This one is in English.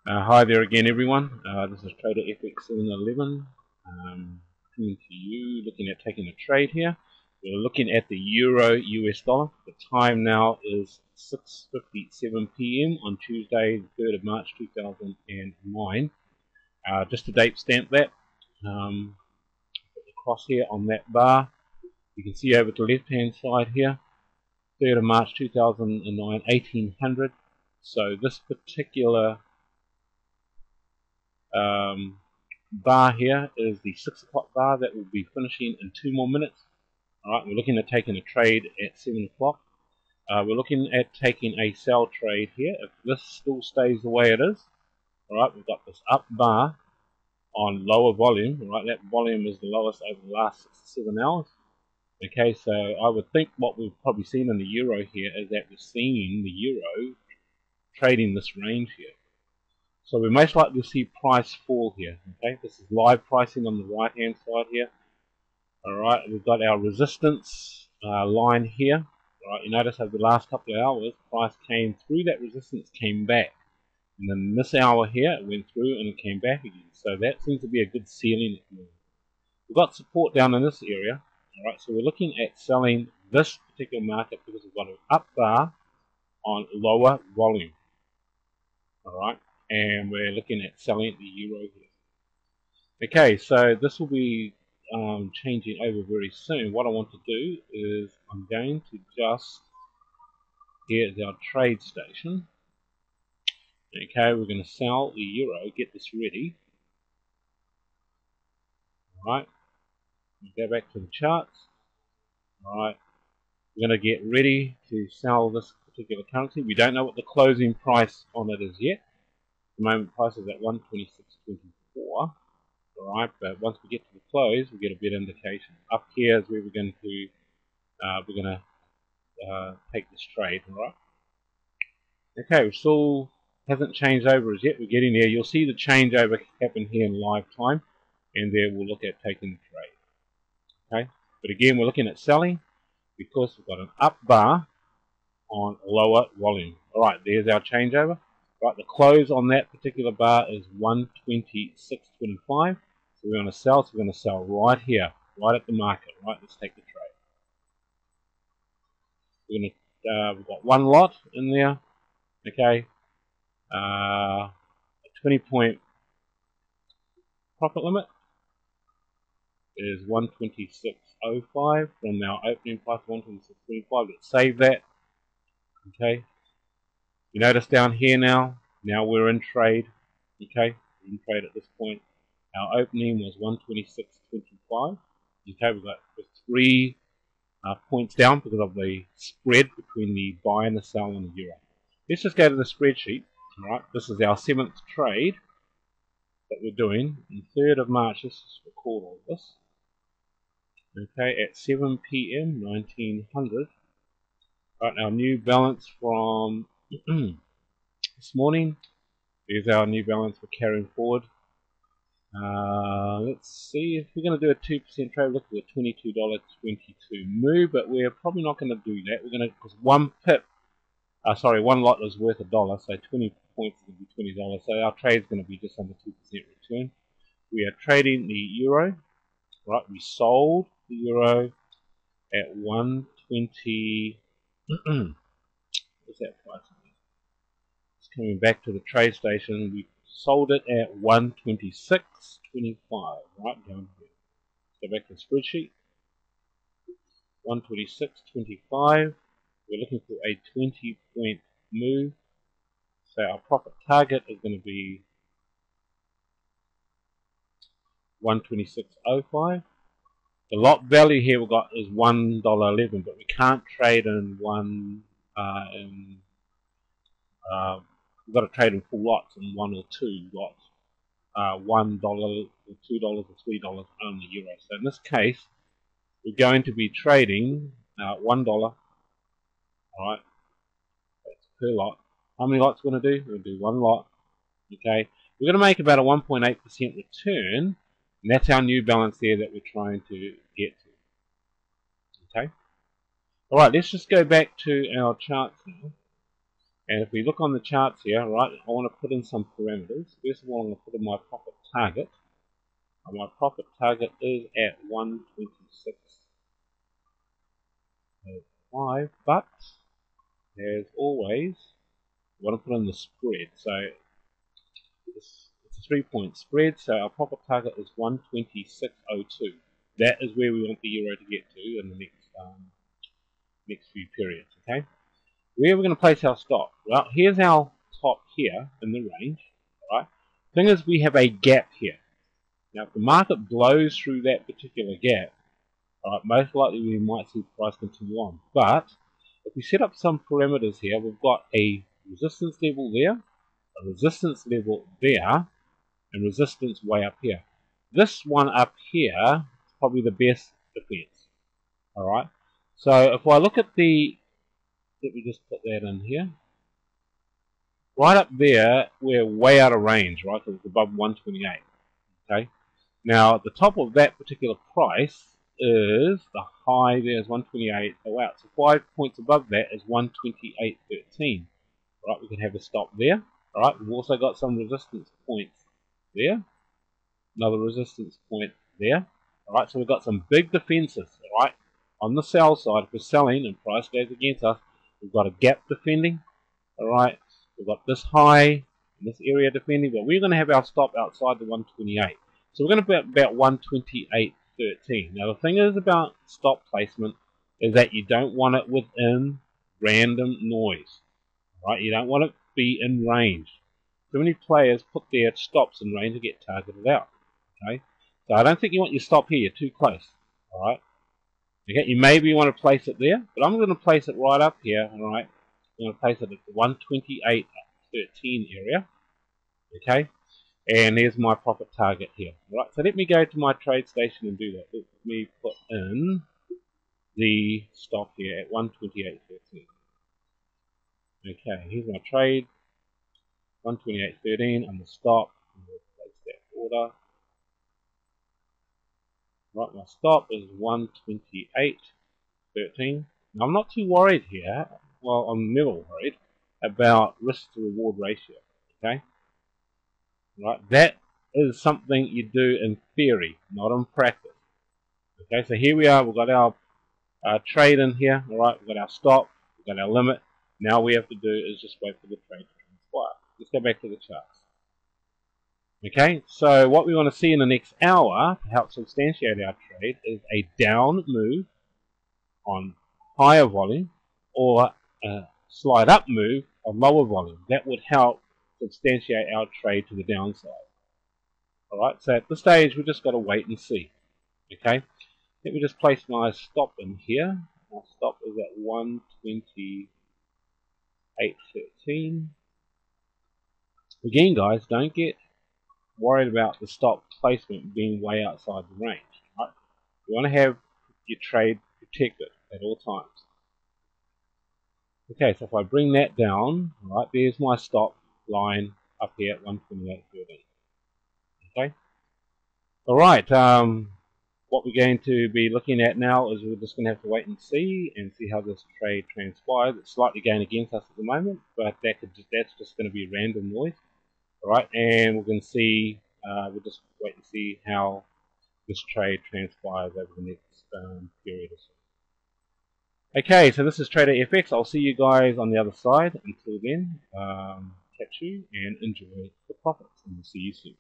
Hi there again, everyone. This is Trader FX 711 coming to you, looking at taking a trade here. We're looking at the Euro US dollar. The time now is 6:57 p.m. on Tuesday, the 3rd of March 2009. Just to date stamp that. Put the crosshair on that bar. You can see over to the left-hand side here, 3rd of March 2009, 1800. So this particular bar here is the 6 o'clock bar that will be finishing in 2 more minutes. Alright, we're looking at taking a trade at 7 o'clock. We're looking at taking a sell trade here. If this still stays the way it is, alright, we've got this up bar on lower volume. Alright, that volume is the lowest over the last 6 to 7 hours. Okay, so I would think what we've probably seen in the euro here is that we're seeing the euro trading this range here. So we're most likely to see price fall here. Okay, this is live pricing on the right hand side here. Alright, we've got our resistance line here. Alright, you notice over the last couple of hours, price came through that resistance, came back. And then this hour here, it went through and it came back again. So that seems to be a good ceiling at the moment. We've got support down in this area. Alright, so we're looking at selling this particular market because we've got an up bar on lower volume. Alright, and we're looking at selling the euro here. Okay, so this will be changing over very soon. What I want to do is I'm going to just, here's our trade station. Okay, we're going to sell the euro, get this ready. Alright, go back to the charts. Alright, we're going to get ready to sell this particular currency. We don't know what the closing price on it is yet. At the moment, price is at 126.24. Alright, but once we get to the close, we get a better indication. Up here is where we're going to take this trade. Alright. Okay, it still hasn't changed over as yet. We're getting there. You'll see the changeover happen here in live time, and there we'll look at taking the trade. Okay, but again, we're looking at selling because we've got an up bar on lower volume. Alright, there's our changeover. Right, the close on that particular bar is 126.25. So we're going to sell. So we're going to sell right here, right at the market. Right, let's take the trade. We've got one lot in there. Okay, a 20-point profit limit is 126.05 from our opening price 126.25. Let's save that. Okay. You notice down here now we're in trade. Okay, we're in trade at this point. Our opening was 126.25. Okay, we've got 3 points down because of the spread between the buy and the sell on the euro. Let's just go to the spreadsheet. Alright, this is our 7th trade that we're doing on the 3rd of March. Let's just record all this. Okay, at 7 p.m. 1900. Right, our new balance from this morning. There's our new balance for carrying forward. Let's see if we're going to do a 2% trade. Look at the $22.22 move, but we're probably not going to do that. We're going to, because one lot is worth $1, so 20 points is going to be $20. So our trade is going to be just under 2% return. We are trading the euro. Right, we sold the euro at 120. What's that price? It's coming back to the trade station. We sold it at 126.25. Right down here. Go back to the spreadsheet. 126.25. We're looking for a 20-point move. So our profit target is going to be 126.05. The lot value here we've got is $1.11, but we can't trade in we've got to trade in full lots in 1 or 2 lots. $1 or $2 or $3 on the euro. So in this case, we're going to be trading $1. Alright, that's per lot. How many lots we're going to do? We're going to do 1 lot. Okay, we're going to make about a 1.8% return, and that's our new balance there that we're trying to get to. Okay. Alright, let's just go back to our charts now. And if we look on the charts here, right, I want to put in some parameters. First of all, I'm going to put in my profit target. And my profit target is at 126.5, but as always, I want to put in the spread. So it's a 3-point spread, so our profit target is 126.02. That is where we want the euro to get to in the next few periods. Okay, where are we going to place our stop? Well, here's our top here in the range. Right. Thing is, we have a gap here. Now, if the market blows through that particular gap, right, most likely we might see the price continue on. But if we set up some parameters here, we've got a resistance level there, a resistance level there, and resistance way up here. This one up here is probably the best defense. Alright, so if I look at the, let me just put that in here. Right up there, we're way out of range, right, because it's above 128. Okay, now at the top of that particular price is the high there is 128. So out, so 5 points above that is 128.13. Right, we can have a stop there. Alright, we've also got some resistance points there. Another resistance point there. Alright, so we've got some big defenses. Alright, on the sell side, if we're selling and price goes against us, we've got a gap defending. Alright, we've got this high in this area defending, but we're going to have our stop outside the 128. So we're going to be about 128.13. Now the thing is about stop placement is that you don't want it within random noise. Right? You don't want it to be in range. Too many players put their stops in range and get targeted out. Okay? So I don't think you want your stop here. You're too close. Alright? Okay, you maybe want to place it there, but I'm going to place it right up here. Alright? I'm going to place it at the 128.13 area. Okay? And here's my profit target here. Alright, so let me go to my trade station and do that. Let me put in the stop here at 128.13. Okay, here's my trade, 128.13 on the stop. I'm going to place that order. Right, my stop is 128.13. Now I'm not too worried here. Well, I'm never worried about risk to reward ratio. Okay, right, that is something you do in theory, not in practice. Okay, so here we are. We've got our trade in here. All right, we've got our stop, we've got our limit. Now all we have to do is just wait for the trade to transpire. Let's go back to the charts. Okay, so what we want to see in the next hour to help substantiate our trade is a down move on higher volume or a slide up move on lower volume. That would help substantiate our trade to the downside. Alright, so at this stage we've just got to wait and see. Okay, let me just place my stop in here. My stop is at 128.13. Again, guys, don't get worried about the stop placement being way outside the range. Right? You want to have your trade protected at all times. Okay, so if I bring that down, right, there's my stop line up here at 128.13. Okay. All right. What we're going to be looking at now is we're just going to have to wait and see how this trade transpires. It's slightly going against us at the moment, but that's just going to be random noise. All right, and we're going to see. We'll just wait and see how this trade transpires over the next period or so. Okay, so this is Trader FX. I'll see you guys on the other side. Until then, catch you and enjoy the profits, and we'll see you soon.